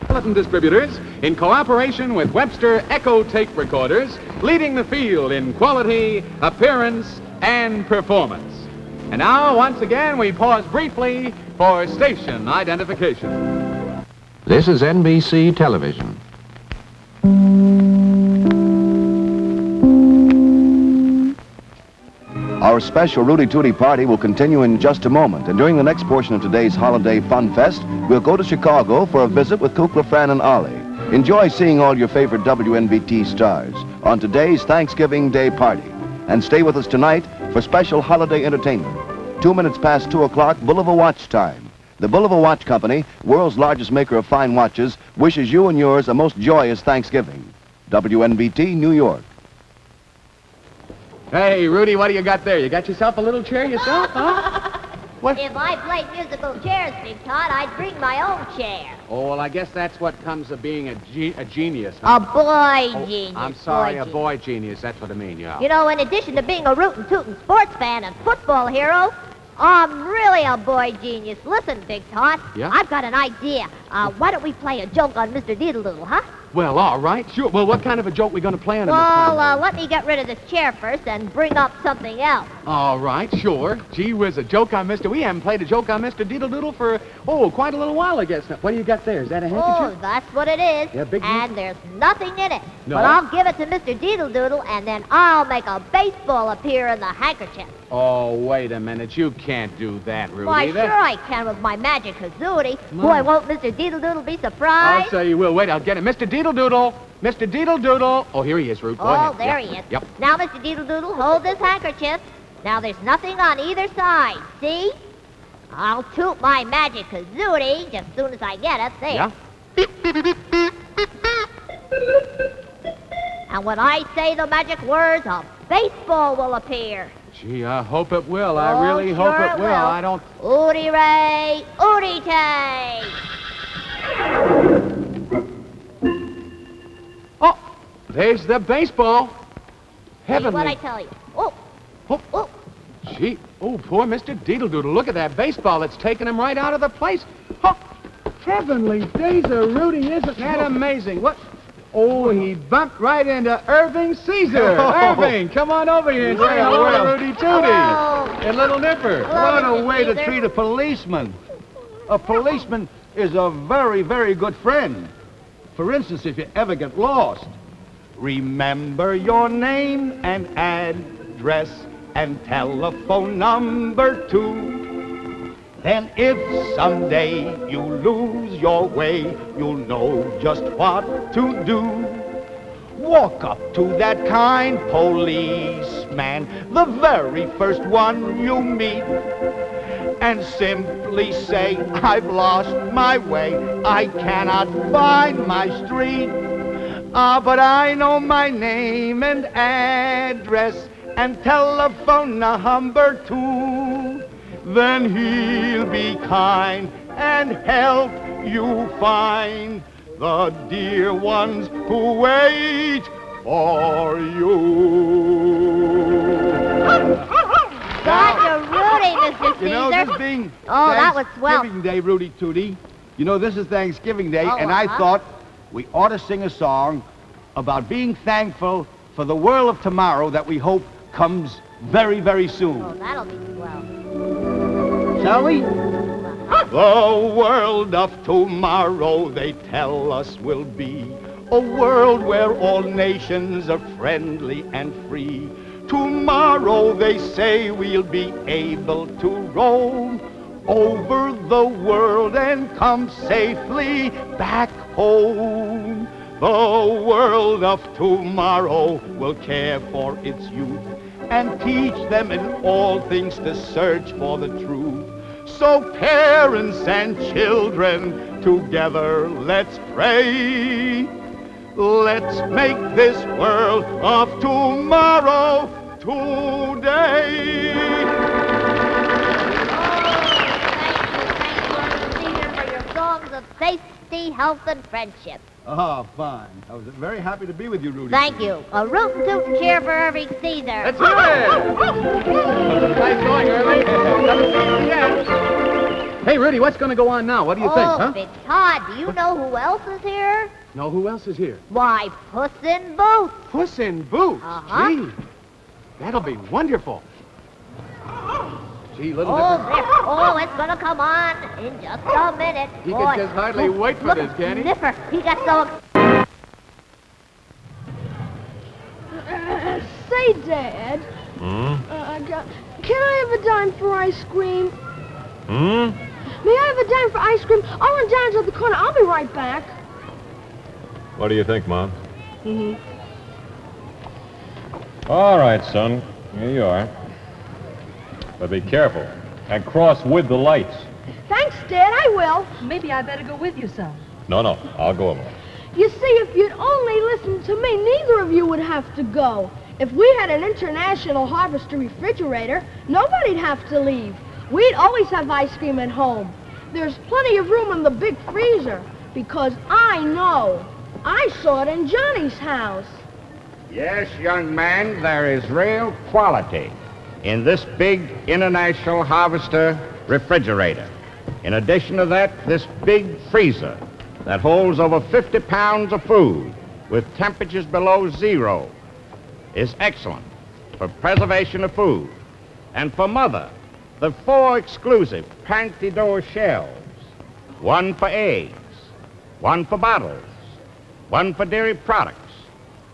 Metropolitan Distributors, in cooperation with Webster Echo Tape Recorders, leading the field in quality, appearance, and performance. And now, once again, we pause briefly for station identification. This is NBC Television. Our special Rootie Tootie party will continue in just a moment, and during the next portion of today's Holiday Fun Fest, we'll go to Chicago for a visit with Kukla, Fran, and Ollie. Enjoy seeing all your favorite WNBT stars on today's Thanksgiving Day party. And stay with us tonight for special holiday entertainment. 2 minutes past 2 o'clock, Bulliver Watch time. The Bulliver Watch Company, world's largest maker of fine watches, wishes you and yours a most joyous Thanksgiving. WNBT, New York. Hey, Rudy, what do you got there? You got yourself a little chair yourself, huh? What? If I played musical chairs, Big Todd, I'd bring my own chair. Oh, well, I guess that's what comes of being a genius. Huh? A boy genius. I'm sorry, boy a boy genius. That's what I mean, yeah. You know, in addition to being a rootin' tootin' sports fan and football hero, I'm really a boy genius. Listen, Big Todd. Yeah? I've got an idea. Why don't we play a joke on Mr. Deedle-Doodle, huh? Well, all right, sure. Well, what kind of a joke we going to play on him this Well, time? let me get rid of this chair first and bring up something else. All right, sure. Gee whiz, a joke on Mr. We haven't played a joke on Mr. Deedle-Doodle for, quite a little while, I guess. What do you got there? Is that a Oh, handkerchief? that's what it is. Yeah, big and there's nothing in it. No? But I'll give it to Mr. Deedle-Doodle, and then I'll make a baseball appear in the handkerchief. Oh, wait a minute. You can't do that, Rudy. Why, sure I can with my magic kazootie. Boy, won't Mr. Deedle-Doodle be surprised? I'll say you will. Wait, I'll get him. Mr. Deedle-Doodle. Mr. Deedle-Doodle. Oh, here he is, Rude. Go ahead. There Yep. he is. Yep. Now, Mr. Deedle-Doodle, hold this handkerchief. Now, there's nothing on either side. See? I'll toot my magic kazootie just as soon as I get it. There. Yeah? And when I say the magic words, a baseball will appear. Gee, I hope it will. I really hope sure it will. I don't... Ooty Ray, Ooty Tay. Oh, there's the baseball. Heavenly. What I tell you? Oh, Oh, oh. gee. Oh, poor Mr. Deedle-Doodle. Look at that baseball. It's taken him right out of the place. Oh, heavenly days of Rudy. Isn't that amazing? What? Oh, he bumped right into Irving Caesar. Irving, come on over here and say hello to Rootie Tootie. Hello. And Little Nipper. Hello, What a Mr. way to Caesar. treat a policeman. A policeman is a very, very good friend. For instance, if you ever get lost, remember your name and address and telephone number too. Then if someday you lose your way, you'll know just what to do. Walk up to that kind policeman, the very first one you meet, and simply say, I've lost my way, I cannot find my street. But I know my name and address and telephone number too. Then he'll be kind and help you find the dear ones who wait for you. Dr. Rudy, Mr. Caesar. You know, this being Oh, that was swell. Thanksgiving Day, Rootie Tootie. You know, this is Thanksgiving Day, Oh, and I uh-huh. thought we ought to sing a song about being thankful for the world of tomorrow that we hope comes very, very soon. Oh, that'll be swell. Shall we? The world of tomorrow, they tell us, will be a world where all nations are friendly and free. Tomorrow, they say, we'll be able to roam over the world and come safely back home. The world of tomorrow will care for its youth and teach them in all things to search for the truth. So parents and children, together let's pray. Let's make this world of tomorrow today. Thank you, Caesar, for your songs of safety, health, and friendship. Oh, fine. I was very happy to be with you, Rudy. Thank you. A rootin' tootin' cheer for Irving Caesar. Let's do it! Nice going, Irving. Haven't seen him yet. Hey, Rudy, what's going to go on now? What do you think, huh? Big Todd, do you know who else is here? No, who else is here? Why, Puss in Boots. Puss in Boots. Uh-huh. Gee, that'll be wonderful. Gee, little It's gonna come on in just a minute. He can just hardly wait for this, can he? Nipper, he got so... Say, Dad. Can I have a dime for ice cream? May I have a dime for ice cream? I'll run down to the corner. I'll be right back. What do you think, Mom? All right, son. Here you are. But be careful. And cross with the lights. Thanks, Dad. I will. Maybe I better go with you, son. No, I'll go along. You see, if you'd only listened to me, neither of you would have to go. If we had an International Harvester refrigerator, nobody'd have to leave. We'd always have ice cream at home. There's plenty of room in the big freezer, because I know. I saw it in Johnny's house. Yes, young man, there is real quality in this big International Harvester refrigerator. In addition to that, this big freezer that holds over 50 pounds of food with temperatures below zero is excellent for preservation of food. And for Mother, the 4 exclusive pantry door shelves, 1 for eggs, 1 for bottles, 1 for dairy products,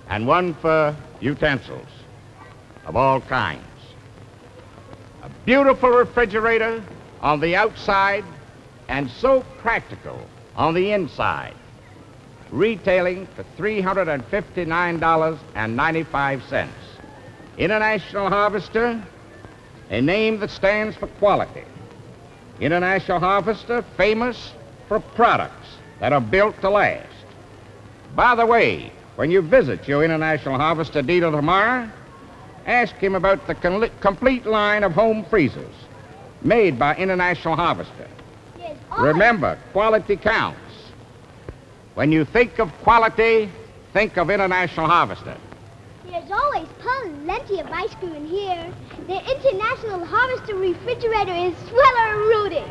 and 1 for utensils of all kinds. A beautiful refrigerator on the outside and so practical on the inside, retailing for $359.95. International Harvester, a name that stands for quality. International Harvester, famous for products that are built to last. By the way, when you visit your International Harvester dealer tomorrow, ask him about the complete line of home freezers made by International Harvester. Remember, quality counts. When you think of quality, think of International Harvester. There's always plenty of ice cream in here. The International Harvester refrigerator is Sweller Rudy.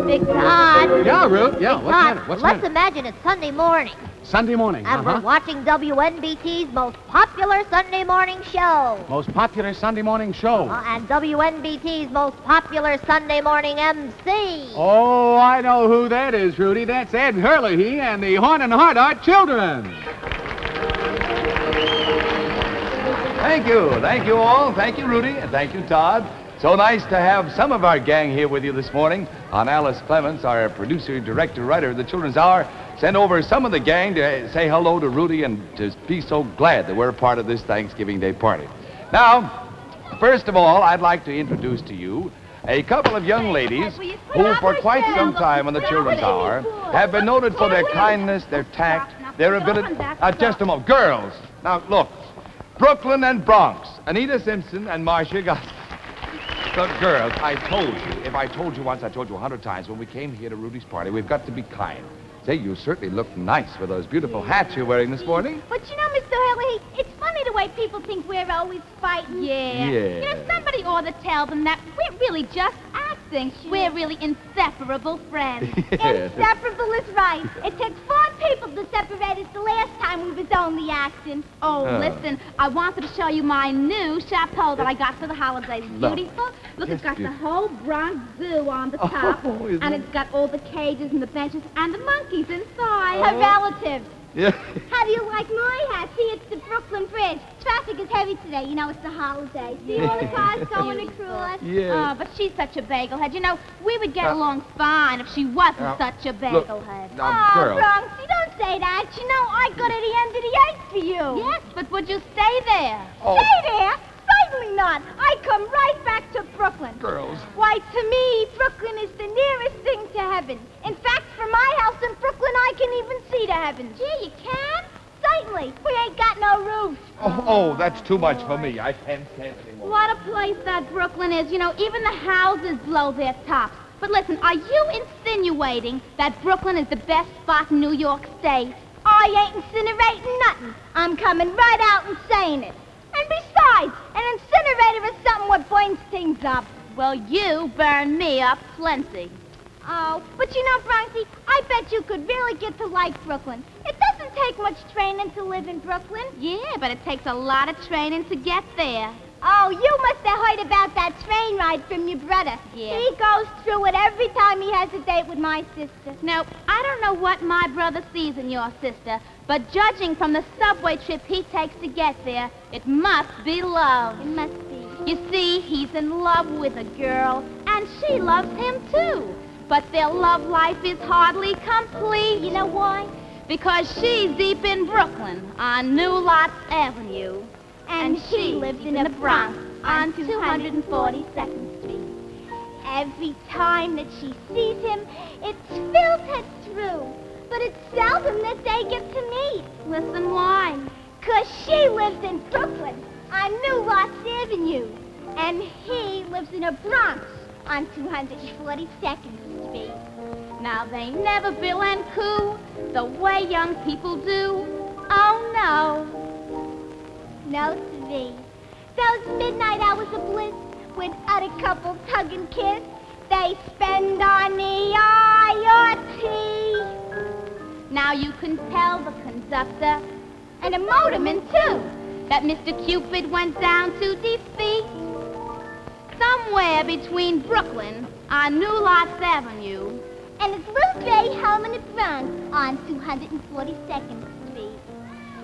Big Todd. Yeah, Ruth. Yeah, Big what's Todd, the matter? let's imagine it's Sunday morning. Sunday morning, And we're watching WNBT's most popular Sunday morning show. Most popular Sunday morning show. And WNBT's most popular Sunday morning MC. Oh, I know who that is, Rudy. That's Ed Hurley and the Horn and Heart Art Children. Thank you all. Thank you, Rudy, and thank you, Todd. So nice to have some of our gang here with you this morning. On Alice Clements, our producer, director, writer of the Children's Hour, sent over some of the gang to say hello to Rudy and to be so glad that we're a part of this Thanksgiving Day party. Now, first of all, I'd like to introduce to you a couple of young ladies who for quite some time on the Children's Hour have been noted for their kindness, their tact, their ability... just a moment. Girls, now look, Brooklyn and Bronx, Anita Simpson and Marcia got... Look, girls, I told you. If I told you once, I told you 100 times. When we came here to Rudy's party, we've got to be kind. Say, you certainly look nice with those beautiful hats you're wearing this morning. But you know, Mr. Hurley, it's funny the way people think we're always fighting. Yeah. You know, somebody ought to tell them that we're really just acting. We're really inseparable friends. Inseparable is right. It took 4 people to separate us the last time we was only acting. Oh, listen, I wanted to show you my new chapeau that I got for the holidays. Beautiful. Look, it's got the whole Bronx Zoo on the top, and it's got all the cages and the benches and the monkeys inside. Her relatives. Yeah. How do you like my hat? See, it's the Brooklyn Bridge. Traffic is heavy today. You know, it's the holiday. See all the cars going across? Yeah. Oh, but she's such a bagelhead. You know, we would get along fine if she wasn't such a bagelhead. Now, girls. Bronxy, don't say that. You know, I go to the end of the earth for you. Yes, but would you stay there? Stay there? Certainly not. I come right back to Brooklyn. Girls. Why, to me, Brooklyn is the nearest thing to heaven. In fact, from my house in Brooklyn, I can even see to heaven. Gee, you can? Certainly. We ain't got no roof. Oh, that's too much for me. I can't stand it anymore. What a place that Brooklyn is. You know, even the houses blow their tops. But listen, are you insinuating that Brooklyn is the best spot in New York State? I ain't incinerating nothing. I'm coming right out and saying it. And besides, An incinerator is something what burns things up. Well, you burn me up plenty. Oh, but you know, Bronxy, I bet you could really get to like Brooklyn. It doesn't take much training to live in Brooklyn. Yeah, but it takes a lot of training to get there. Oh, you must have heard about that train ride from your brother. Yeah. He goes through it every time he has a date with my sister. Now, I don't know what my brother sees in your sister, but judging from the subway trip he takes to get there, it must be love. It must be. You see, he's in love with a girl, and she loves him too. But their love life is hardly complete. You know why? Because she's deep in Brooklyn on New Lots Avenue. And she lives in the Bronx on 242nd Street. Every time that she sees him, it's filtered through. But it's seldom that they get to meet. Listen, why? 'Cause she lives in Brooklyn on New Lots Avenue. And he lives in the Bronx on 242nd Street. Now, they never bill and coo the way young people do. Oh, no. No, sweetie. Those midnight hours of bliss when other couples hug and kiss, they spend on the IRT. Now you can tell the conductor And the motorman, too. that Mr. Cupid went down to defeat. Somewhere between Brooklyn on New Lots Avenue. And his little gray home in the Bronx on 242nd Street.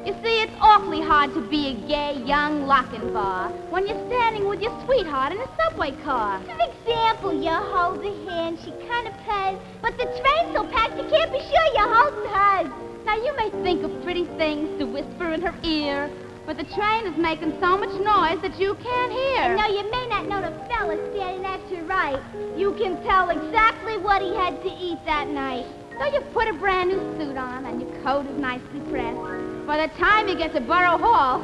You see, it's awfully hard to be a gay young Lochinvar when you're standing with your sweetheart in a subway car. For example, you hold her hand, she kind of purrs, but the train's so packed you can't be sure you're holding hers. Now, you may think of pretty things to whisper in her ear, but the train is making so much noise that you can't hear. And though you may not know the fella standing at your right, you can tell exactly what he had to eat that night. So you put a brand new suit on and your coat is nicely pressed. By the time you get to Borough Hall,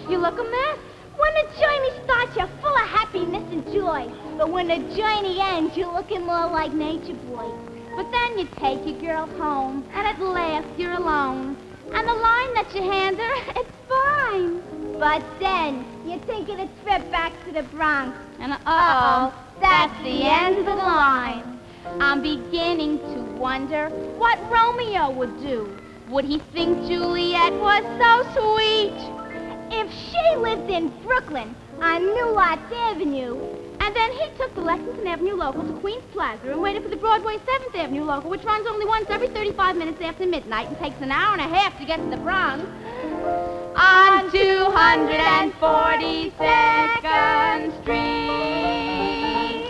you look a mess. When the journey starts, you're full of happiness and joy. But when the journey ends, you're looking more like Nature Boy. But then you take your girl home, and at last you're alone. And the line that you hand her, it's fine. But then, you're taking a trip back to the Bronx. And uh-oh, that's the end of the line. I'm beginning to wonder what Romeo would do. Would he think Juliet was so sweet? If she lived in Brooklyn on New Lots Avenue, and then he took the Lexington Avenue local to Queens Plaza and waited for the Broadway 7th Avenue local, which runs only once every 35 minutes after midnight and takes an hour and a half to get to the Bronx, on 242nd Street.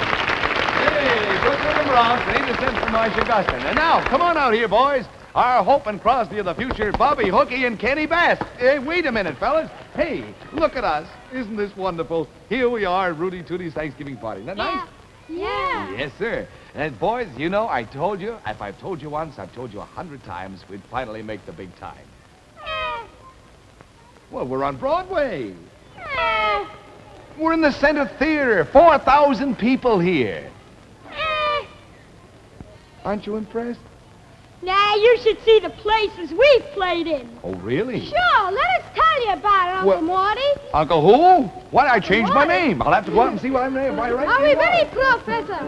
Hey, Brooklyn and Bronx, ain't a cent from Marcia Guston. And now, come on out here, boys. Our Hope and Crosby of the future, Bobby Hookie and Kenny Bass. Hey, wait a minute, fellas. Hey, look at us. Isn't this wonderful? Here we are at Rootie Tootie's Thanksgiving party. Isn't that nice? Yeah. Yes, sir. And boys, you know, I told you, if I've told you once, I've told you 100 times, we'd finally make the big time. Well, we're on Broadway. We're in the Center Theater. 4,000 people here. Aren't you impressed? Now, you should see the places we've played in. Oh, really? Sure, let us tell you about it, Uncle Well- Morty. Uncle who? Why, I changed my What? name. I'll have to go out and see what I'm named. Why, right? Are we ready, Professor?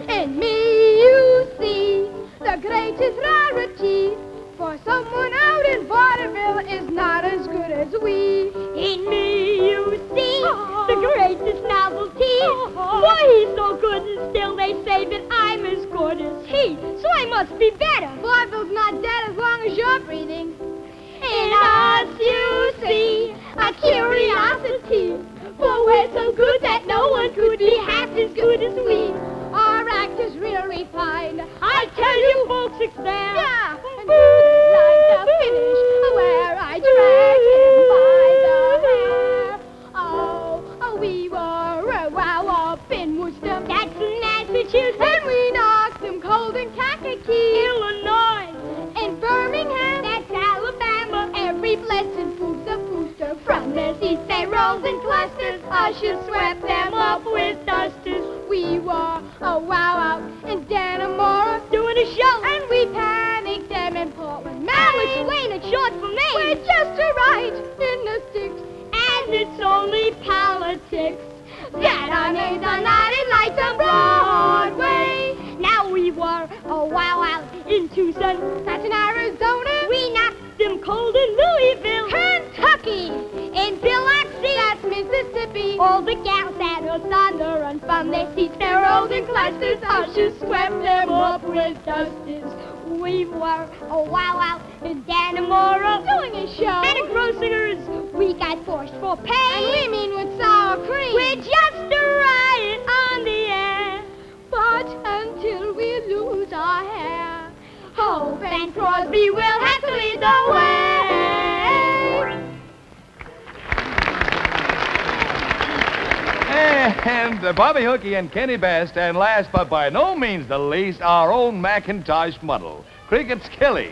In me you see the greatest rarity. For someone out in vaudeville is not as good as we. In me you see the greatest novelty. Why he's so good and still they say that I'm as good as he. So I must be better. Vaudeville's not dead as long as you're breathing. In us you see a curiosity. For we're so good that no one could be half as good as we. Our act is real refined. I tell you folks it's there. Yeah, and you'd like the finish where I drag him by the hair. Oh, we were a wow up in Worcester. That's Massachusetts. And we knocked them cold in Kankakee. Illinois. In Birmingham. That's Alabama. Every blessed food's a booster. From their seats they rolled in clusters. Ushers swept them up with dusters. We were a wow out in Dannemora Doing a show. and we panicked them in Portland. Now Alice Lane, it's short for me. we're just a right in the sticks. And the 50 cents. That's in Arizona. We knocked them cold in Louisville. Kentucky. In Biloxi. That's Mississippi. All the gals that are on the run from their seats, their rolling clusters, ushers swept them up with dusters. We were a wow in Dannemora Doing a show. and a grocers. We got forced for pay. And we mean with sour cream. We're just a riot on the air. But until we lose our hair, Hope and Crosby will have to lead the way. And Bobby Hookie and Kenny Best, and last but by no means the least, our own Macintosh muddle, Cricket's Killing.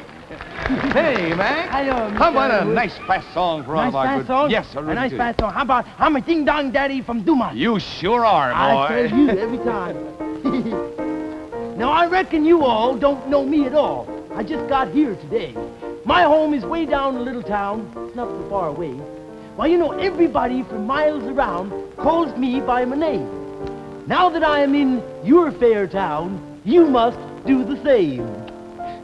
Hey, Mac. Hello, How about Mr. a Wood. nice fast song for all of our Nice good... fast song? Yes, sir. A nice fast song. How about I'm a ding-dong daddy from Dumas? You sure are, boy. I tell you every time. Now, I reckon you all don't know me at all. I just got here today. My home is way down in a little town. It's not so far away. Well, you know, everybody for miles around calls me by my name. Now that I am in your fair town, you must do the same.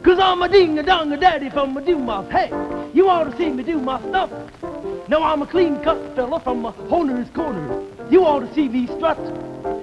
'Cause I'm a ding-a-dong-a-daddy from a Dumas. Hey, you ought to see me do my stuff. Now I'm a clean-cut fella from a Honer's Corner. You ought to see me strut.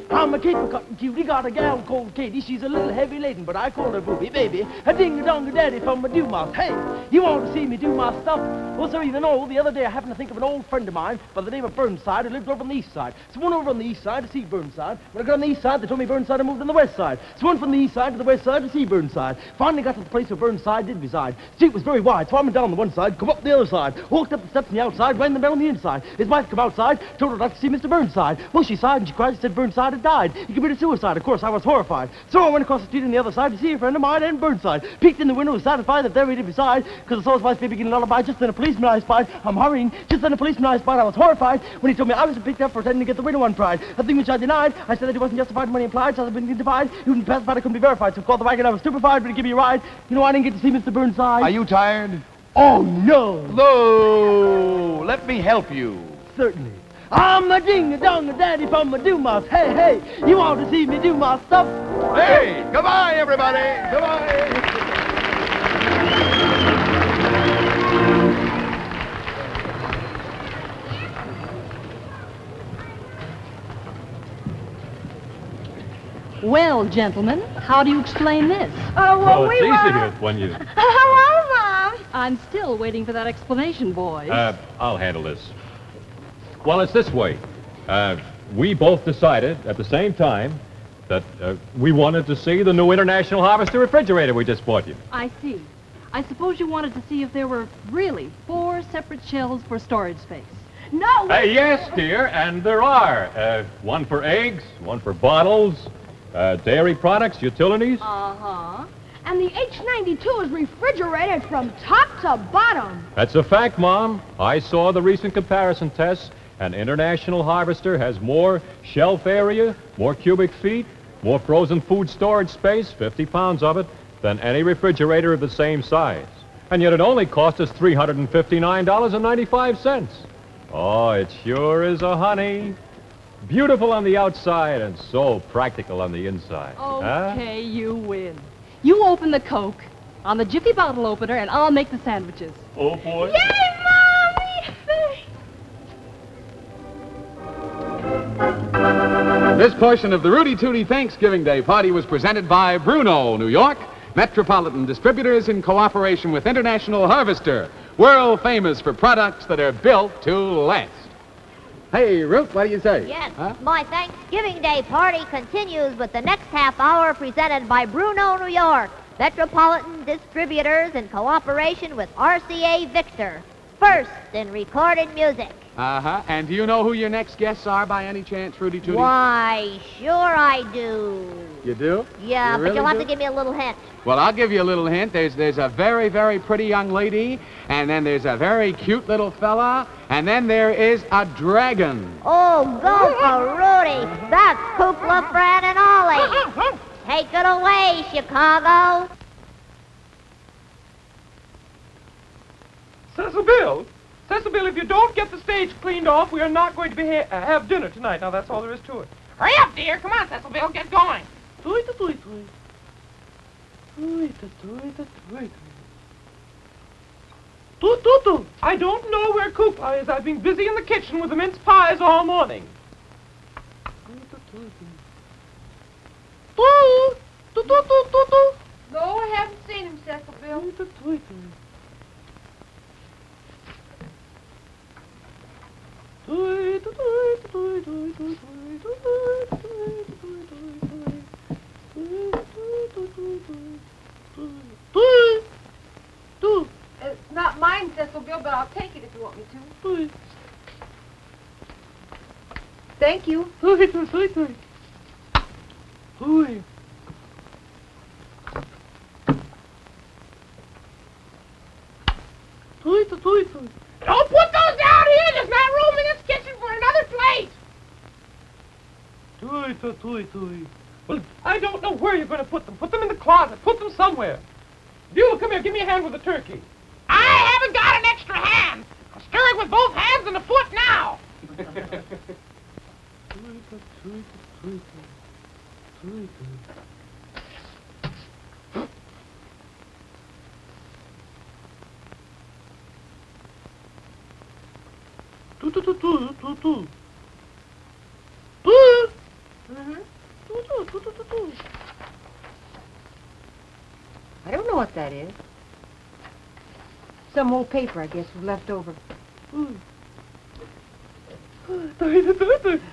I'm a caper-cutting cutie, got a gal called Katie. She's a little heavy-laden, but I call her Booby, baby. A ding-a-dong-a-daddy from a Dumas. Hey, you ought to see me do my stuff. Well, sir, you know, the other day I happened to think of an old friend of mine by the name of Burnside who lived over on the east side. So one over on the east side to see Burnside. When I got on the east side, they told me Burnside had moved on the west side. So one from the east side to the west side to see Burnside. Finally got to the place where Burnside did reside. The street was very wide, so I went down the one side, come up the other side, walked up the steps on the outside, rang the bell on the inside. His wife come outside, told her I'd like to see Mr. Burnside. Well, she sighed and she cried, she said Burnside had died. He committed suicide. Of course, I was horrified. So I went across the street on the other side to see a friend of mine and Burnside. Peeked in the window, was satisfied that there he did beside, because I saw his wife baby getting a lullaby. Just then a policeman I spied. I'm hurrying. Just then a policeman I spied. I was horrified when he told me I was picked up for pretending to get the window unpried. A thing which I denied. I said that he wasn't justified when he implied, so I'd been identified. He wouldn't pass by, I couldn't be verified. So called the wagon. I was stupefied, but he gave me a ride. You know, I didn't get to see Mr. Burnside. Are you tired? Oh, no. No. Let me help you. Certainly. I'm a ding-a-dong-a-daddy from a Dumas. Hey, hey, you ought to see me do my stuff. Hey, goodbye, everybody. Goodbye. Well, gentlemen, how do you explain this? Oh, it's easier when you... Hello, Mom. I'm still waiting for that explanation, boys. I'll handle this. Well, it's this way. We both decided at the same time that we wanted to see the new International Harvester refrigerator we just bought you. I see. I suppose you wanted to see if there were really 4 separate shelves for storage space. No. Yes, dear, and there are. One for eggs, one for bottles, dairy products, utilities. Uh-huh. And the H92 is refrigerated from top to bottom. That's a fact, Mom. I saw the recent comparison tests. An International Harvester has more shelf area, more cubic feet, more frozen food storage space, 50 pounds of it, than any refrigerator of the same size. And yet it only cost us $359.95. Oh, it sure is a honey. Beautiful on the outside and so practical on the inside. Okay, you win. You open the Coke on the Jiffy bottle opener, and I'll make the sandwiches. Oh, boy. Yay, Mommy! This portion of the Rootie Tootie Thanksgiving Day party was presented by Bruno, New York, Metropolitan Distributors in cooperation with International Harvester, world famous for products that are built to last. Hey, Root, what do you say? Yes, Huh? my Thanksgiving Day party continues with the next half hour presented by Bruno, New York, Metropolitan Distributors in cooperation with RCA Victor, first in recorded music. Uh-huh. And do you know who your next guests are by any chance, Rootie Tootie? Why, sure I do. You do? Yeah, You but really you'll have do? to give me a little hint. Well, I'll give you a little hint. There's a very, very pretty young lady, and then there's a very cute little fella, and then there is a dragon. Oh, go for Rudy. That's Kukla, Fran, and Ollie. Take it away, Chicago. Cecil Bill, if you don't get the stage cleaned off, we are not going to have dinner tonight. Now, that's all there is to it. Hurry up, dear. Come on, Cecil Bill, get going. Toot. I don't know where Koopa is. I've been busy in the kitchen with the mince pies all morning. No, I haven't seen him, Cecil Bill. It's not mine, Cecil Bill, but I'll take it if you want me to. Thank you. Don't put those down here! There's not room in this kitchen for another plate! Well, I don't know where you're going to put them. Put them in the closet. Put them somewhere. Beulah, come here. Give me a hand with the turkey. I haven't got an extra hand. I'll stir it with both hands and a foot now. I don't know what that is. Some old paper, I guess, was left over.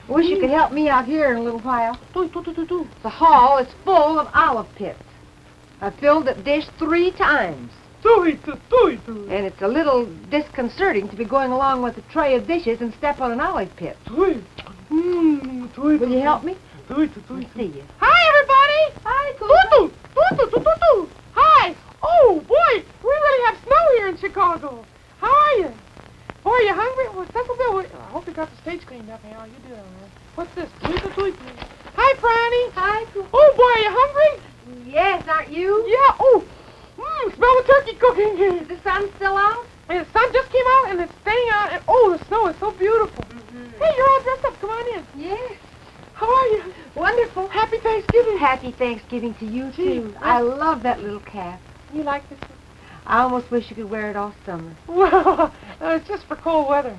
Wish you could help me out here in a little while. The hall is full of olive pits. I filled the dish 3 times. And it's a little disconcerting to be going along with a tray of dishes and step on an olive pit. Will you help me? Let's see you. Hi, everybody. Hi, Cooper. Hi. Oh, boy, we really have snow here in Chicago. How are you? Boy, are you hungry? Well, Cecil Bill, I hope you got the stage cleaned up, Hal. You did all right. What's this? Hi, Franny. Hi, Cooper. Oh, boy, are you hungry? Yes, aren't you? Yeah. Oh, smell the turkey cooking here. Is the sun still out? And the sun just came out, and it's staying out, and oh, the snow is so beautiful. Hey, you're all dressed up. Come on in. Yes. How are you? Wonderful. Happy Thanksgiving. Happy Thanksgiving to you, too. I love that little cap. You like this one? I almost wish you could wear it all summer. Well, it's just for cold weather.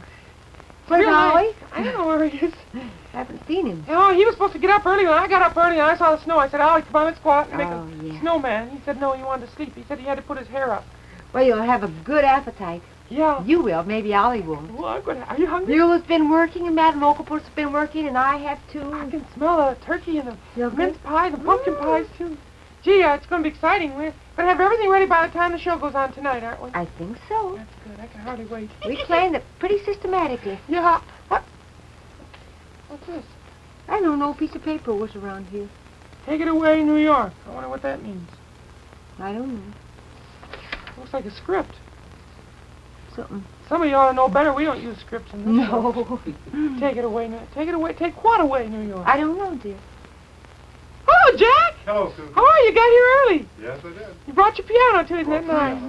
Where's Really? Ollie? I don't know where he is. Haven't seen him. Oh, he was supposed to get up early. When I got up early and I saw the snow, I said, Ollie, come on, let's go out and make a snowman. He said, no, he wanted to sleep. He said he had to put his hair up. Well, you'll have a good appetite. Yeah. You will. Maybe Ollie will. Well, I'm good. Are you hungry? Beulah's been working, and Madam Okaport's been working, and I have too. I can smell the turkey and the mince pies and pumpkin pies, too. Gee, it's going to be exciting. We're going to have everything ready by the time the show goes on tonight, aren't we? I think so. That's good. I can hardly wait. We planned it pretty systematically. Yeah. What's this? I don't know. A piece of paper was around here. Take it away, New York. I wonder what that means. I don't know. Looks like a script. Something. Some of you ought to know better. We don't use scripts in this No. show. Take it away. Take it away. Take what away, New York? I don't know, dear. Hello, Jack. Hello, Susan. How are you? Got here early. Yes, I did. You brought your piano, too. Isn't that nice?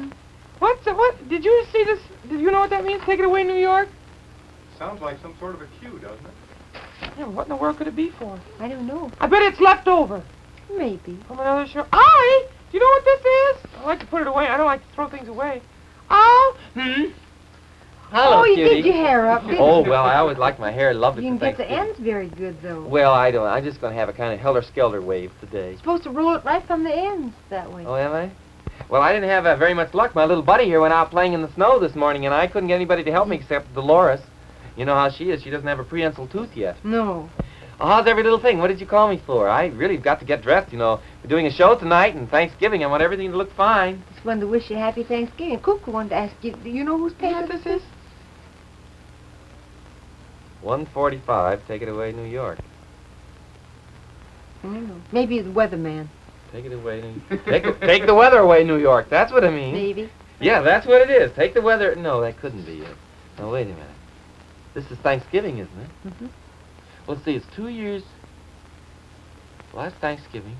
What? Did you see this? Did you know what that means? Take it away, New York? Sounds like some sort of a cue, doesn't it? Yeah, what in the world could it be for? I don't know. I bet it's left over. Maybe. From another show. Ollie, do you know what this is? I like to put it away. I don't like to throw things away. Oh. Hello, you cutie. did your hair up, didn't you? Oh, well, I always like my hair. Loved it You for can get the Thanksgiving. ends very good, though. Well, I don't. I'm just going to have a kind of helter-skelter wave today. You're supposed to roll it right from the ends that way. Oh, am I? Well, I didn't have very much luck. My little buddy here went out playing in the snow this morning, and I couldn't get anybody to help me except Dolores. You know how she is. She doesn't have a prehensile tooth yet. No. Oh, how's every little thing? What did you call me for? I really got to get dressed, you know. We're doing a show tonight and Thanksgiving. I want everything to look fine. Just wanted to wish you happy Thanksgiving. Cuckoo wanted to ask you, do you know whose paper this is? 145, take it away, New York. I don't know. Maybe the weatherman. Take it away, take the weather away, New York. That's what I mean. Maybe. Yeah, that's what it is. Take the weather. No, that couldn't be it. Now, wait a minute. This is Thanksgiving, isn't it? Mm-hmm. Let's see, it's 2 years. Last Thanksgiving.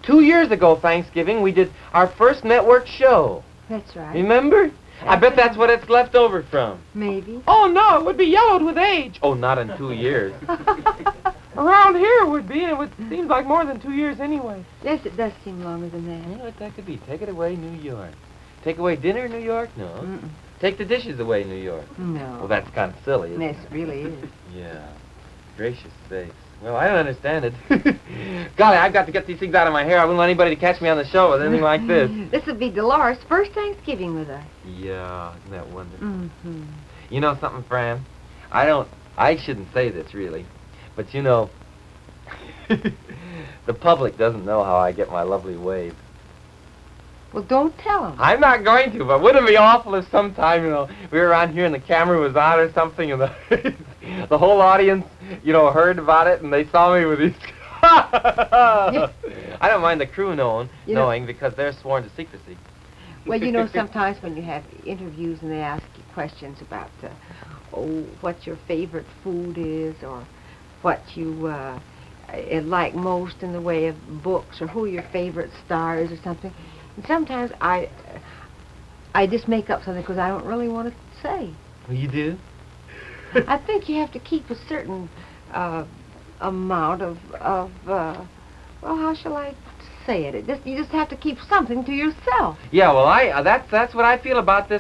2 years ago, Thanksgiving, we did our first network show. That's right. Remember? I bet that's what it's left over from. Maybe. Oh, no, it would be yellowed with age. Oh, not in 2 years. Around here it would be, and it seems like more than 2 years anyway. Yes, it does seem longer than that. You know what that could be? Take it away, New York. Take away dinner, New York? No. Mm-mm. Take the dishes away, New York. No. Well, that's kind of silly, isn't Yes, it? it really is. Yeah. Gracious sakes. Well, I don't understand it. Golly, I've got to get these things out of my hair. I wouldn't want anybody to catch me on the show with anything like this. This would be Dolores' first Thanksgiving with us. Yeah, isn't that wonderful? Mm-hmm. You know something, Fran? I shouldn't say this, really. But you know, the public doesn't know how I get my lovely wave. Well, don't tell them. I'm not going to, but wouldn't it be awful if sometime, we were around here and the camera was on or something and the whole audience, heard about it and they saw me with these... I don't mind the crew knowing because they're sworn to secrecy. Well, sometimes when you have interviews and they ask you questions about, what your favorite food is or what you like most in the way of books or who your favorite star is or something. And sometimes I just make up something because I don't really want to say. Well, you do? I think you have to keep a certain amount of well, how shall I say it? You just have to keep something to yourself. Yeah, well, that's what I feel about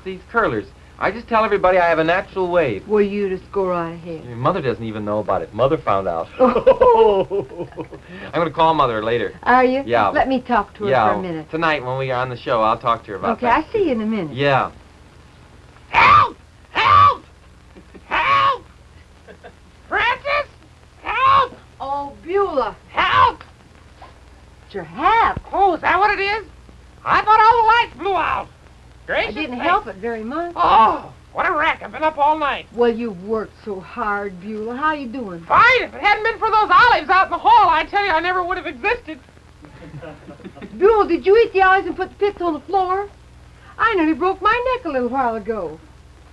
these curlers. I just tell everybody I have a natural wave. Well, you just go right ahead. Your mother doesn't even know about it. Mother found out. I'm going to call Mother later. Are you? Yeah. Let me talk to her for a minute. Tonight when we are on the show, I'll talk to her about that. Okay, I see you in a minute. Yeah. Help! Help! Help! Francis! Help! Oh, Beulah. Help! It's your hat. Oh, is that what it is? I thought all the lights blew out. Gracious I didn't help it very much. Oh, what a wreck. I've been up all night. Well, you've worked so hard, Beulah. How you doing? Fine. If it hadn't been for those olives out in the hall, I tell you, I never would have existed. Beulah, did you eat the olives and put the pits on the floor? I nearly broke my neck a little while ago.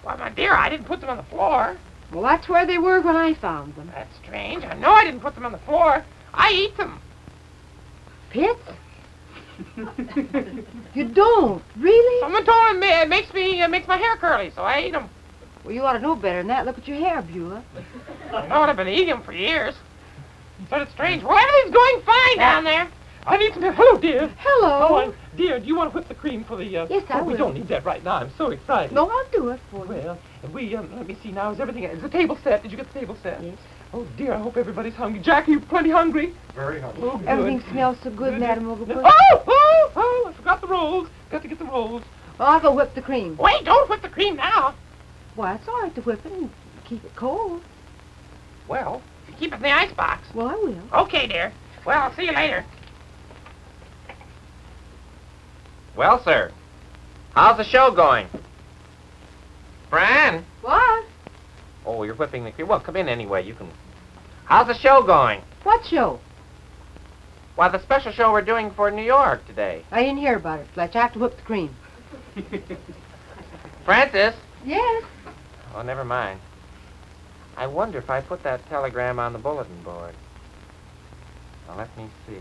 Why, my dear, I didn't put them on the floor. Well, that's where they were when I found them. That's strange. I know I didn't put them on the floor. I eat them. Pits? You don't? Really? Someone told me it makes my hair curly, so I eat them. Well, you ought to know better than that. Look at your hair, Beulah. I know I've been eating them for years. So it's strange. Well, everything's going fine down there. I need some... Hello, dear. Hello. Oh, dear, do you want to whip the cream for the... Yes, I will. We don't need that right now. I'm so excited. No, I'll do it for you. Well, let me see now. Is the table set? Did you get the table set? Yes. Oh, dear, I hope everybody's hungry. Jack, are you plenty hungry? Very hungry. Oh, good. Everything smells so good, Madam Oglebush. Oh, I forgot the rolls. Got to get the rolls. Well, I'll go whip the cream. Wait, don't whip the cream now. Why, it's all right to whip it and keep it cold. Well, keep it in the icebox. Well, I will. Okay, dear. Well, I'll see you later. Well, sir, how's the show going? Fran? What? Oh, you're whipping the cream. Well, come in anyway. You can... How's the show going? What show? Why, the special show we're doing for New York today. I didn't hear about it, Fletch. I have to whip the cream. Francis? Yes? Oh, never mind. I wonder if I put that telegram on the bulletin board. Now, let me see.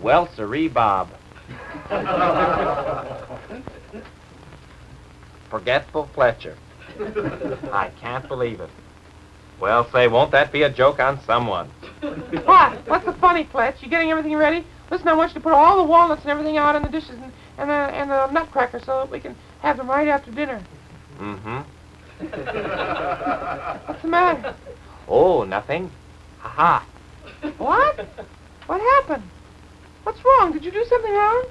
Well, sirree, Bob. Forgetful Fletcher. I can't believe it. Well, say, won't that be a joke on someone? What? What's the funny, Fletch? You getting everything ready? Listen, I want you to put all the walnuts and everything out in the dishes and the nutcracker so that we can have them right after dinner. Mm-hmm. What's the matter? Oh, nothing. Ha-ha. What? What happened? What's wrong? Did you do something wrong?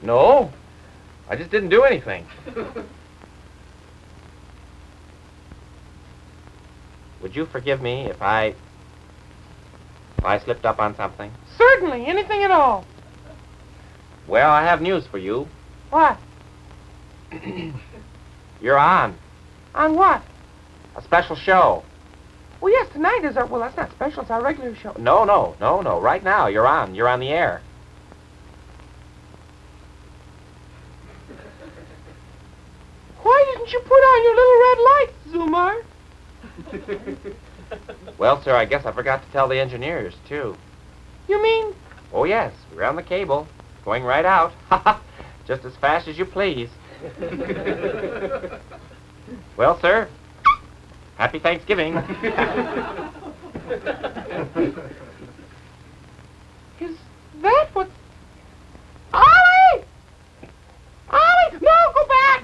No. I just didn't do anything. Would you forgive me if I slipped up on something? Certainly. Anything at all. Well, I have news for you. What? You're on. On what? A special show. Well, yes, tonight is our... Well, that's not special. It's our regular show. No. Right now, you're on. You're on the air. Why didn't you put on your little red lights, Zumar? Well, sir, I guess I forgot to tell the engineers, too. You mean? Oh, yes. We're on the cable. Going right out. Just as fast as you please. Well, sir, Happy Thanksgiving. Is that what... Ollie! Ollie! No, go back!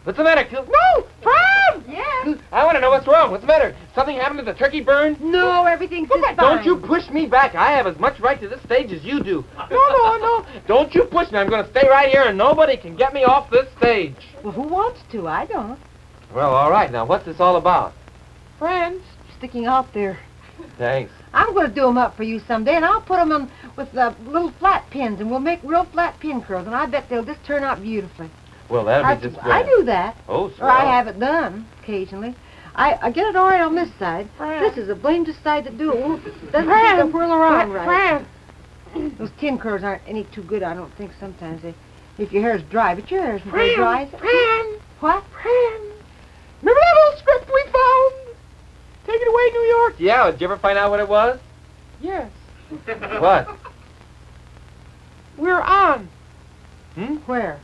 What's the matter? No! Fran! Yes? I want to know what's wrong. What's the matter? Something happened to the turkey burn? No, everything's just fine. Don't you push me back. I have as much right to this stage as you do. No. Don't you push me. I'm going to stay right here and nobody can get me off this stage. Well, who wants to? I don't. Well, all right. Now, what's this all about? Friends sticking out there. Thanks. I'm going to do them up for you someday, and I'll put them on with little flat pins, and we'll make real flat pin curls, and I bet they'll just turn out beautifully. Well, that'll be just great. I do that. Oh, or I have it done occasionally. I get it all right on this side. This is the blamedest side to do it. Doesn't whirl around right. Those tin curls aren't any too good, I don't think, sometimes. If your hair's dry, but your hair's very dry. What? Remember that old script we found? Take it away, New York. Yeah, did you ever find out what it was? Yes. What? We're on. Where?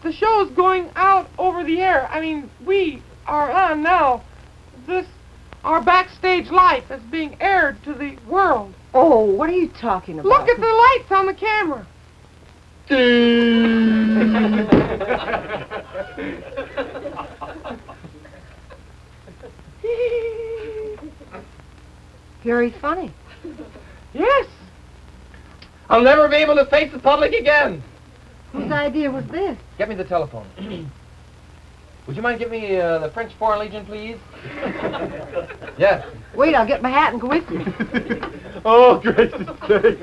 The show's going out over the air. I mean, we are on now. Our backstage life is being aired to the world. Oh, what are you talking about? Look at the lights on the camera. Very funny. Yes. I'll never be able to face the public again. Whose idea was this? Get me the telephone. Would you mind giving me the French Foreign Legion, please? Yes. Wait, I'll get my hat and go with you. Oh, gracious sake.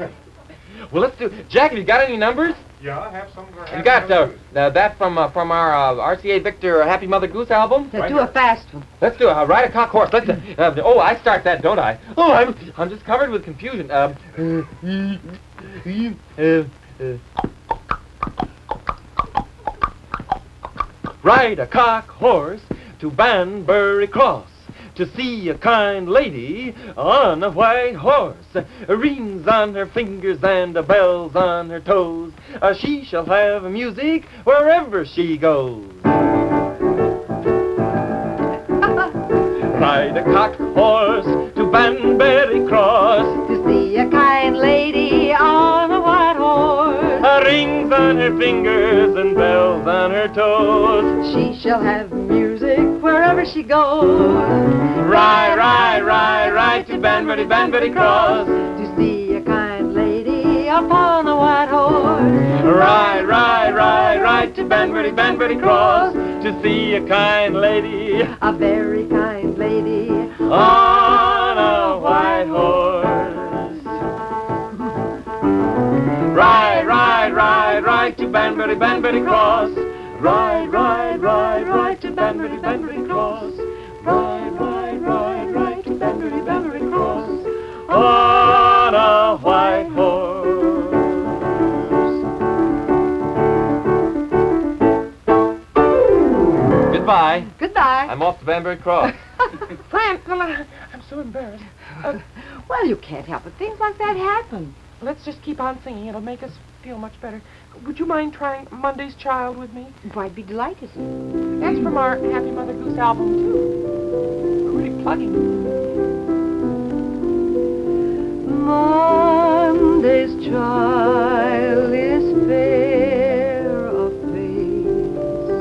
Well, let's do... Jack, have you got any numbers? Yeah, I have some. You got that from our RCA Victor Happy Mother Goose album? Let's do a fast one. Let's do it. Ride a cock horse. Let's. Oh, I start that, don't I? Oh, I'm just covered with confusion. Ride a cock horse to Banbury Cross to see a kind lady on a white horse. Rings on her fingers and bells on her toes. She shall have music wherever she goes. Ride a cock horse to Banbury Cross to see a kind lady on a white horse. Rings on her fingers and bells on her toes. She shall have music wherever she goes. Ride to Banbury Cross to see a kind lady upon a white horse. Ride to Banbury Cross to see a kind lady, a very kind lady on a white horse. Ride to Banbury Cross. Ride to Banbury Cross. Ride to Banbury Cross on a white horse. Goodbye. Goodbye. I'm off to Banbury Cross. Fran, I'm so embarrassed. Well, you can't help it. Things like that happen. Let's just keep on singing. It'll make us feel much better. Would you mind trying Monday's Child with me? I'd be delighted. That's from our Happy Mother Goose album, too. Really plugging. Monday's child is fair of face.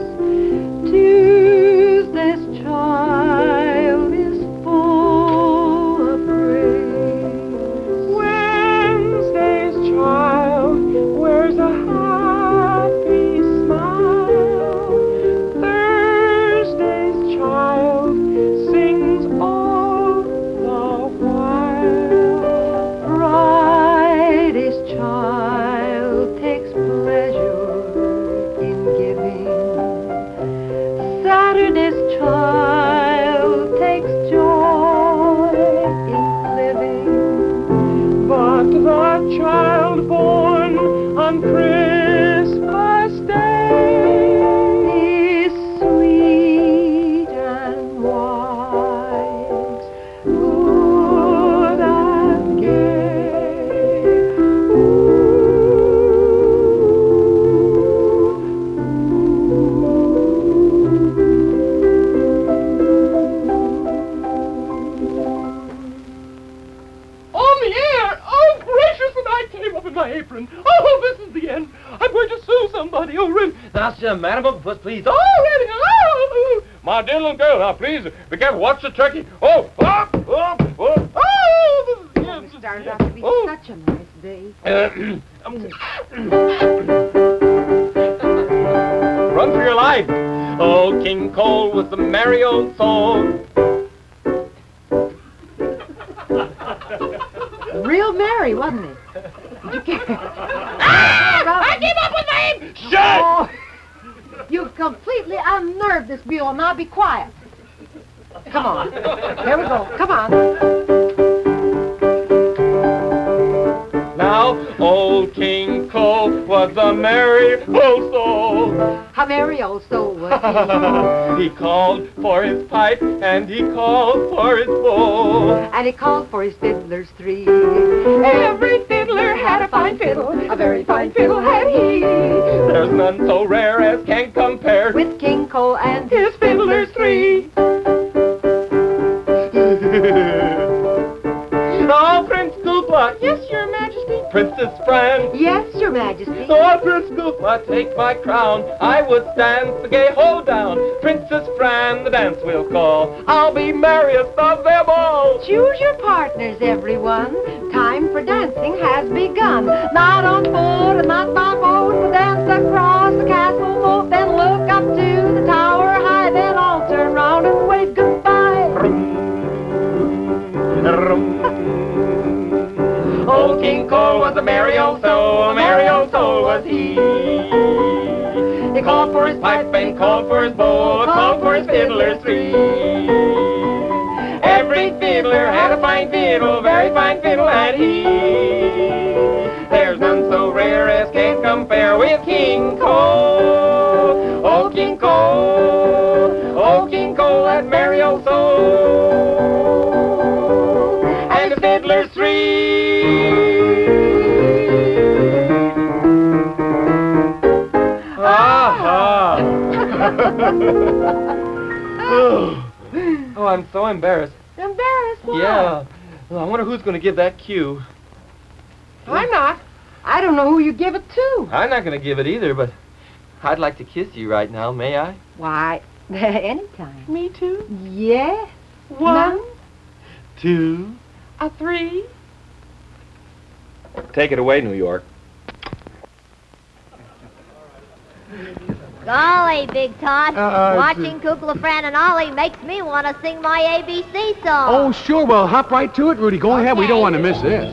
Tuesday's child is full of grace. Wednesday's child wears a happy smile. Thursday's child sings all the while. Friday's child Natasha, Madam Puss, please. Oh, lady, oh! My dear little girl, now please, be careful. Watch the turkey. Oh, up, up, up. Oh, It started out to be such a nice day. Run for your life. Oh, King Cole was a merry old soul. Real merry, wasn't he? Did you get... I gave up with him! Shut! Oh, you've completely unnerved this mule. Now be quiet. Come on. Here we go. Come on. Now, old King Cole was a merry old soul. A merry old soul was He called for his pipe and he called for his bowl. And he called for his fiddlers three. Every fiddler had a fine fiddle. A very fine fiddle had he. There's none so rare as can compare with King Cole and his fiddlers three. Oh, Prince Koopa. Yes, Your Majesty. Princess Fran. Yes, Your Majesty. Oh, Prince Koopa, take my crown. I would dance the gay hoedown. Princess Fran, the dance we'll call. I'll be merriest of them all. Choose your partners, everyone. Time for dancing has begun. Not on foot and not by boat, but dance across the castle moat. Then look up to the tower high. Then all turn round and wave goodbye. Old King Cole was a merry old soul, a merry old soul was he. He called for his pipe and called for his bowl, called for his fiddlers three. Every fiddler had a fine fiddle, very fine fiddle had he. There's none so rare as can compare with King Cole. Oh, King Cole, oh, King Cole, that merry old soul. And the fiddlers three. Oh, I'm so embarrassed. Embarrassed? Why? Yeah. Well, I wonder who's going to give that cue. I'm not. I don't know who you give it to. I'm not going to give it either, but I'd like to kiss you right now, may I? Why, anytime. Me too. Yes. 1, 2, 3. Take it away, New York. Golly, Big Todd. Watching Kukla, Fran, and Ollie makes me want to sing my ABC song. Oh, sure. Well, hop right to it, Rudy. Go ahead. We don't want to miss this.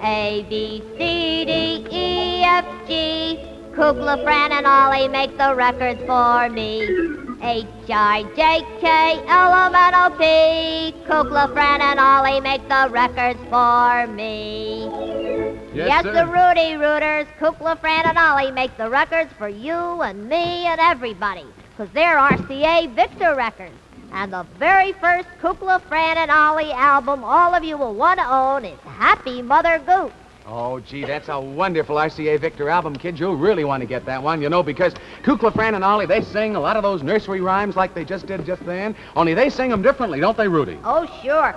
A, B, C, D, E, F, G. Kukla, Fran, and Ollie make the records for me. H, I, J, K, L, M, N, O, P. Kukla, Fran, and Ollie make the records for me. Yes, the Rudy Rooters, Kukla, Fran, and Ollie make the records for you and me and everybody, because they're RCA Victor records. And the very first Kukla, Fran, and Ollie album all of you will want to own is Happy Mother Goose. Oh, gee, that's a wonderful RCA Victor album, kids. You'll really want to get that one, you know, because Kukla, Fran, and Ollie, they sing a lot of those nursery rhymes like they just did just then, only they sing them differently, don't they, Rudy? Oh, sure.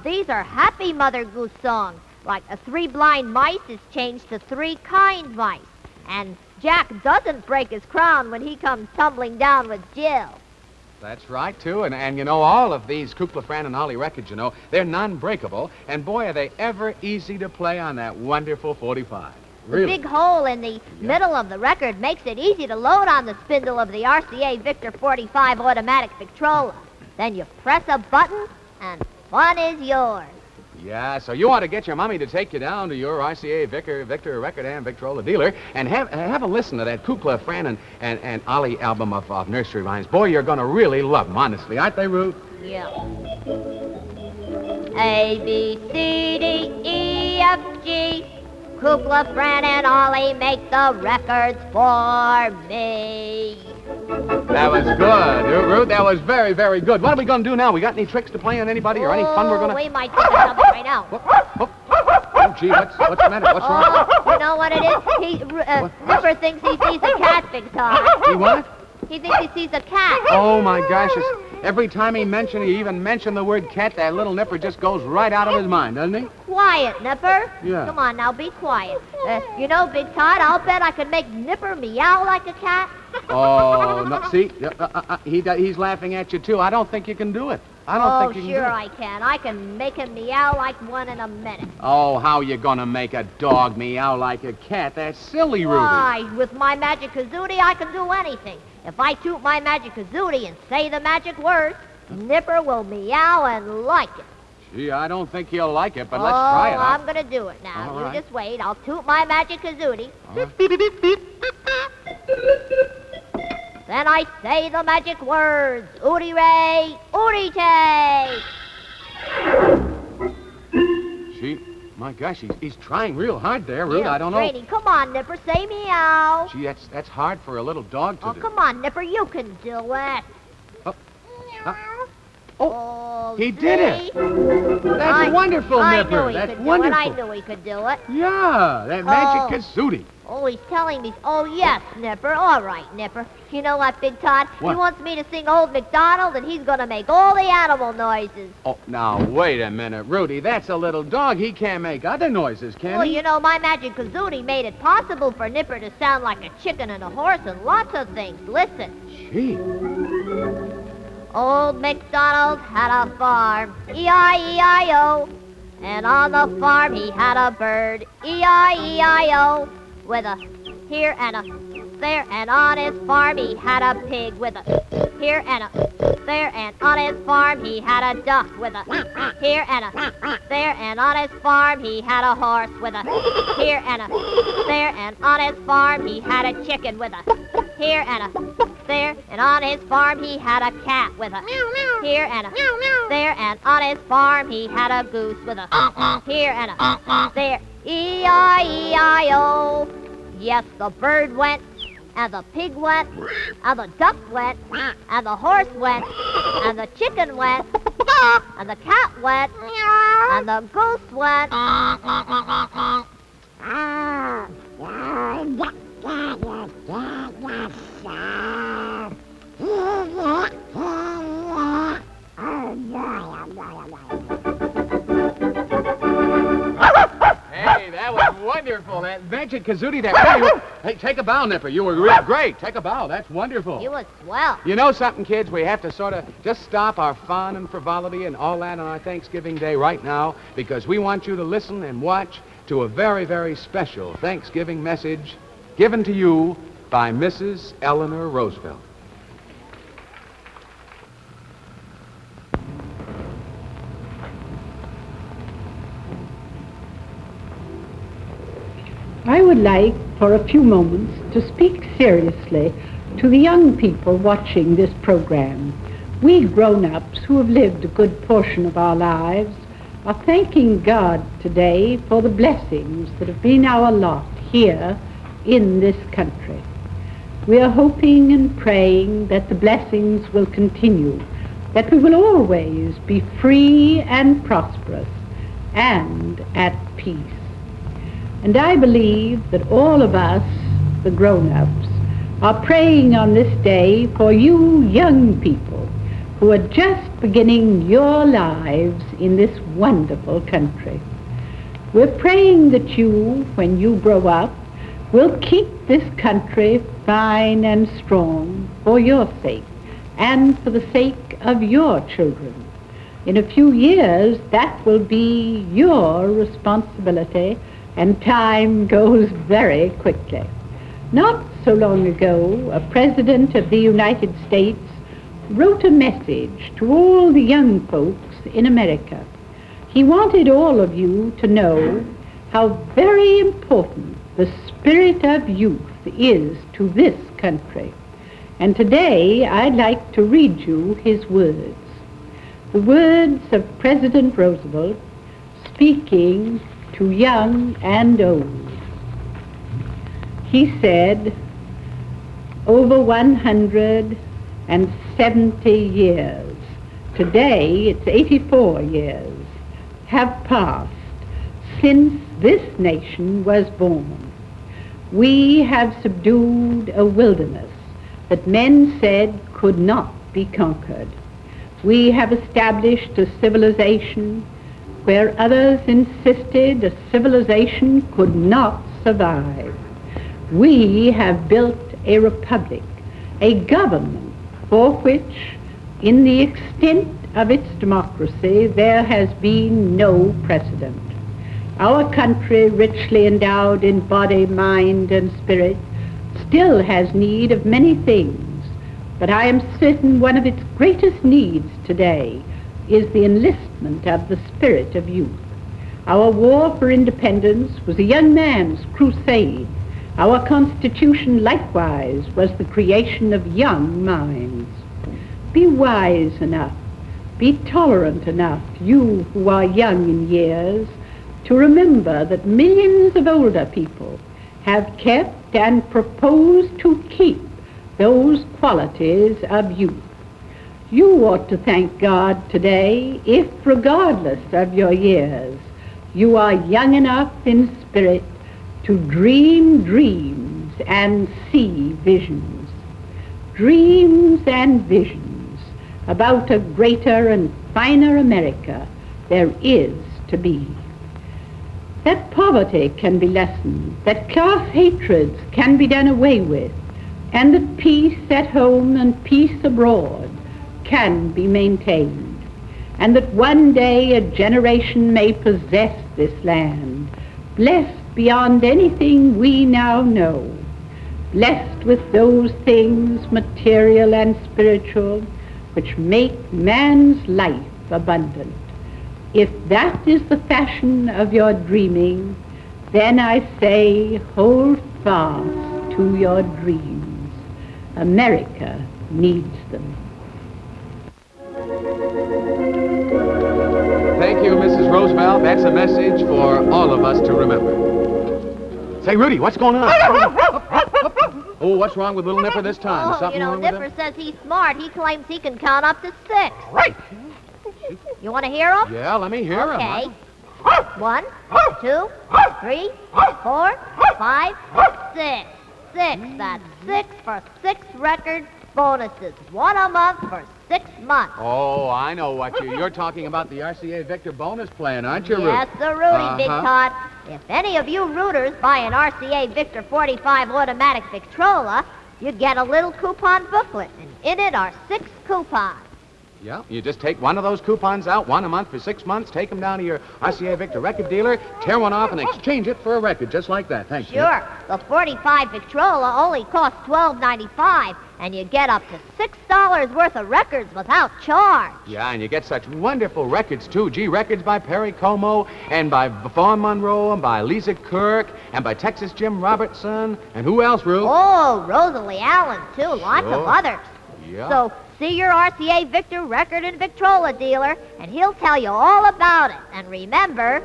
These are Happy Mother Goose songs. Like 3 blind mice is changed to 3 kind mice. And Jack doesn't break his crown when he comes tumbling down with Jill. That's right, too. And you know, all of these Kukla, Fran, and Ollie records, you know, they're non-breakable. And boy, are they ever easy to play on that wonderful 45. Really. The big hole in the middle of the record makes it easy to load on the spindle of the RCA Victor 45 automatic Victrola. Then you press a button, and fun is yours. Yeah, so you want to get your mommy to take you down to your RCA Victor record and Victrola dealer and have a listen to that Kukla, Fran, and Ollie album of nursery rhymes. Boy, you're going to really love them, honestly. Aren't they, Ruth? Yeah. A, B, C, D, E, F, G. Kukla, Fran, and Ollie make the records for me. That was good, Ruth. That was very, very good. What are we going to do now? We got any tricks to play on anybody or any fun we're going to... We might think of something right now. Oh, gee, what's the matter? What's wrong? You know what it is? Nipper thinks he sees a cat, Big Todd. He what? He thinks he sees a cat. Oh, my gosh. Every time he even mentioned the word cat, that little Nipper just goes right out of his mind, doesn't he? Quiet, Nipper. Yeah. Come on now, be quiet. You know, Big Todd, I'll bet I could make Nipper meow like a cat. Oh, no, see? He's laughing at you, too. I don't think you can do it. I don't think you can do it. Oh, sure I can. I can make him meow like one in a minute. Oh, how you gonna make a dog meow like a cat? That's silly, Rudy. Why, with my magic kazootie, I can do anything. If I toot my magic kazootie and say the magic word, Nipper will meow and like it. Gee, I don't think he'll like it, but let's try it. I'm gonna do it now. All You right. just wait. I'll toot my magic kazootie. Then I say the magic words. Ooty ray, ooty tay. Gee, my gosh, he's trying real hard there, Rudy. I don't know. Brady, come on, Nipper, say meow. Gee, that's hard for a little dog to do. Come on, Nipper, you can do it. Oh, he did it. That's wonderful, Nipper. That's wonderful. I knew he could do it. Yeah, that magic kazootie. Oh, he's telling me. Oh, yes, Nipper. All right, Nipper. You know what, Big Todd? What? He wants me to sing Old MacDonald, and he's going to make all the animal noises. Oh, now, wait a minute, Rudy. That's a little dog. He can't make other noises, can Well, he? you know, my magic kazootie made it possible for Nipper to sound like a chicken and a horse and lots of things. Listen. Gee. Old MacDonald had a farm, E-I-E-I-O. And on the farm he had a bird, E-I-E-I-O. With a here and a there, and on his farm he had a pig with a here and a there, and on his farm he had a duck with a here and a there, and on his farm he had a horse with a here and a there, and on his farm he had a chicken with a here and a there, and on his farm he had a cat with a here and a there, and on his farm he had a goose with a here and a there, E-I-E-I-O. Yes, the bird went, and the pig went, and the duck went, and the horse went, and the chicken went, and the cat went, and the goose went. Hey, that was wonderful. That magic kazootie, that really... Hey, take a bow, Nipper. You were real great. Take a bow. That's wonderful. You was swell. You know something, kids? We have to sort of just stop our fun and frivolity and all that on our Thanksgiving Day right now because we want you to listen and watch to a very, very special Thanksgiving message given to you by Mrs. Eleanor Roosevelt. I would like, for a few moments, to speak seriously to the young people watching this program. We grown-ups who have lived a good portion of our lives are thanking God today for the blessings that have been our lot here in this country. We are hoping and praying that the blessings will continue, that we will always be free and prosperous and at peace. And I believe that all of us, the grown-ups, are praying on this day for you young people who are just beginning your lives in this wonderful country. We're praying that you, when you grow up, will keep this country fine and strong for your sake and for the sake of your children. In a few years, that will be your responsibility, and time goes very quickly. Not so long ago, a president of the United States wrote a message to all the young folks in America. He wanted all of you to know how very important the spirit of youth is to this country. And today, I'd like to read you his words. The words of President Roosevelt speaking to young and old. He said, over 170 years, today it's 84 years, have passed since this nation was born. We have subdued a wilderness that men said could not be conquered. We have established a civilization where others insisted a civilization could not survive. We have built a republic, a government for which, in the extent of its democracy, there has been no precedent. Our country, richly endowed in body, mind, and spirit, still has need of many things, but I am certain one of its greatest needs today is the enlistment of the spirit of youth. Our war for independence was a young man's crusade. Our Constitution likewise was the creation of young minds. Be wise enough, be tolerant enough, you who are young in years, to remember that millions of older people have kept and propose to keep those qualities of youth. You ought to thank God today if, regardless of your years, you are young enough in spirit to dream dreams and see visions. Dreams and visions about a greater and finer America there is to be. That poverty can be lessened, that class hatreds can be done away with, and that peace at home and peace abroad can be maintained, and that one day a generation may possess this land, blessed beyond anything we now know, blessed with those things, material and spiritual, which make man's life abundant. If that is the fashion of your dreaming, then I say hold fast to your dreams. America needs them. Thank you, Mrs. Roosevelt. That's a message for all of us to remember. Say, Rudy, what's going on? Oh, what's wrong with little Nipper this time? Is something wrong with him? Nipper says he's smart. He claims he can count up to 6. Right. You want to hear him? Yeah, let me hear him. Okay. 1, 2, 3, 4, 5, 6. 6. That's 6 for 6 record bonuses. 1 a month for 6 months. Oh, I know what you're talking about, the RCA Victor bonus plan, aren't you, Rudy? Yes, sir, Rudy, Big Tot. If any of you rooters buy an RCA Victor 45 automatic Victrola, you get a little coupon booklet, and in it are 6 coupons. Yeah, you just take one of those coupons out, 1 a month for 6 months, take them down to your RCA Victor record dealer, tear one off, and exchange it for a record, just like that. Thanks. Sure. The 45 Victrola only costs $12.95, and you get up to $6 worth of records without charge. Yeah, and you get such wonderful records, too. Gee, records by Perry Como, and by Vaughn Monroe, and by Lisa Kirk, and by Texas Jim Robertson, and who else, Rue? Oh, Rosalie Allen, too. Lots of others. Yeah. So, see your RCA Victor record and Victrola dealer, and he'll tell you all about it. And remember,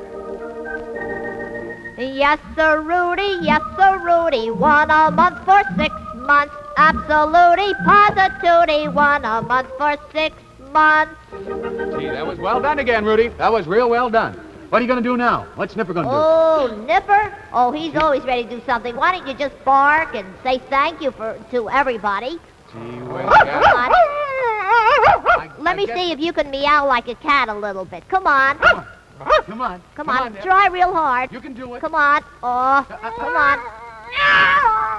yes, sir, Rudy, 1 a month for 6 months. Absolutely, positooty, 1 a month for 6 months. Gee, that was well done again, Rudy. That was real well done. What are you going to do now? What's Nipper going to do? Oh, Nipper? Oh, he's always ready to do something. Why don't you just bark and say thank you to everybody? Gee, whiz, Let me see if you can meow like a cat a little bit. Come on. Come on. Come on. Try real hard. You can do it. Come on. Oh, come on.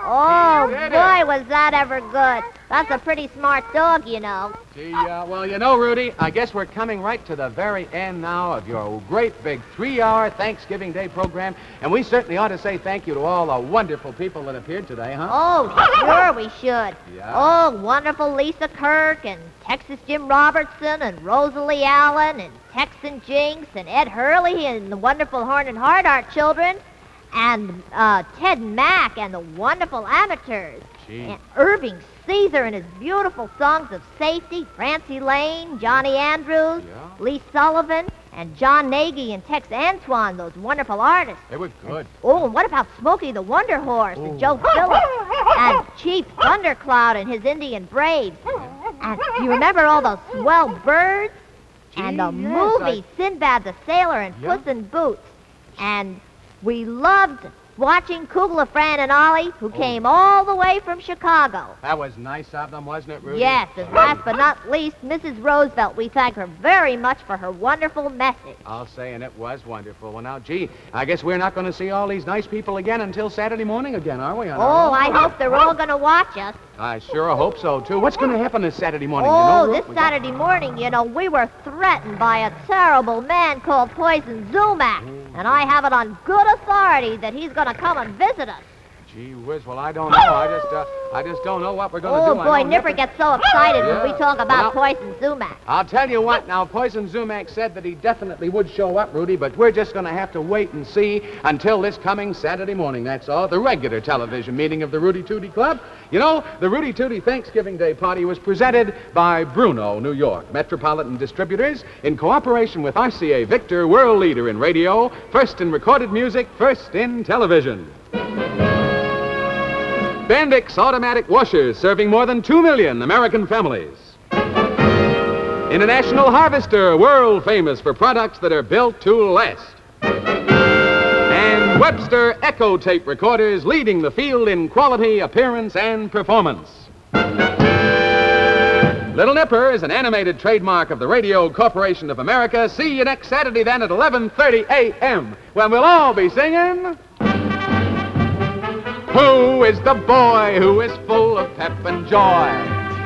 Oh, boy, was that ever good. That's a pretty smart dog, you know. Gee, well, you know, Rudy, I guess we're coming right to the very end now of your great big 3-hour Thanksgiving Day program, and we certainly ought to say thank you to all the wonderful people that appeared today, huh? Oh, sure we should. Yeah. Oh, wonderful Lisa Kirk and Texas Jim Robertson and Rosalie Allen and Texan Jinx and Ed Hurley and the wonderful Horn and Hard Art children and Ted Mack and the wonderful amateurs. Gee. And Irving Caesar and his beautiful songs of safety, Francie Lane, Johnny Andrews, Lee Sullivan, and John Nagy and Tex Antoine, those wonderful artists. They were good. Oh, and what about Smokey the Wonder Horse and Joe Phillips and Chief Thundercloud and his Indian Braves? And do you remember all those swell birds? And the movie Sinbad the Sailor and Puss in Boots. And we loved watching Kugler, Fran, and Ollie, who came all the way from Chicago. That was nice of them, wasn't it, Rudy? Yes, and last but not least, Mrs. Roosevelt. We thank her very much for her wonderful message. I'll say, and it was wonderful. Well, now, gee, I guess we're not going to see all these nice people again until Saturday morning again, are we? Oh, I hope they're all going to watch us. I sure hope so, too. What's going to happen this Saturday morning? Oh, you know, this Saturday morning, we were threatened by a terrible man called Poison Zumac. And I have it on good authority that he's going to come and visit us. Gee whiz, well, I don't know. I just don't know what we're going to do. Oh, boy, Nipper gets so excited when we talk about Poison Zumac. I'll tell you what, now, Poison Zumac said that he definitely would show up, Rudy, but we're just going to have to wait and see until this coming Saturday morning, that's all. The regular television meeting of the Rootie Tootie Club. You know, the Rootie Tootie Thanksgiving Day party was presented by Bruno, New York, Metropolitan Distributors, in cooperation with RCA Victor, world leader in radio, first in recorded music, first in television. Bendix automatic washers serving more than 2 million American families. International Harvester, world famous for products that are built to last. And Webster Echo tape recorders leading the field in quality, appearance, and performance. Little Nipper is an animated trademark of the Radio Corporation of America. See you next Saturday then at 11:30 a.m. when we'll all be singing... Who is the boy who is full of pep and joy?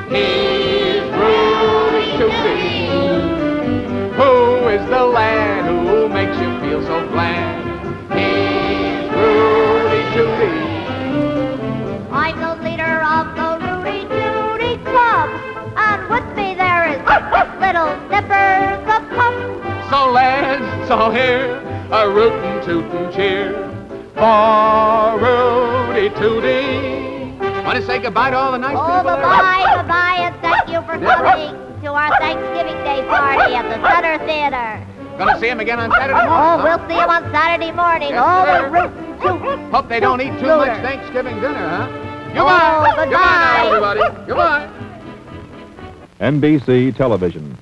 He's Rootie Kazootie. Who is the lad who makes you feel so glad? He's Rootie Kazootie. I'm the leader of the Rootie Kazootie Club, and with me there is Little Nipper the pup. So lads, all here, a rootin' tootin' cheer for Rootie Tootie. Want to say goodbye to all the nice people there? Goodbye, and thank you for coming to our Thanksgiving Day party at the Center Theater. Gonna see him again on Saturday morning? Oh, we'll see him on Saturday morning. Yes, All sir. the rootin' tootin'. Hope they don't eat too Rooter. much Thanksgiving dinner, huh? Goodbye. Oh, Goodbye now, everybody. Goodbye. NBC Television.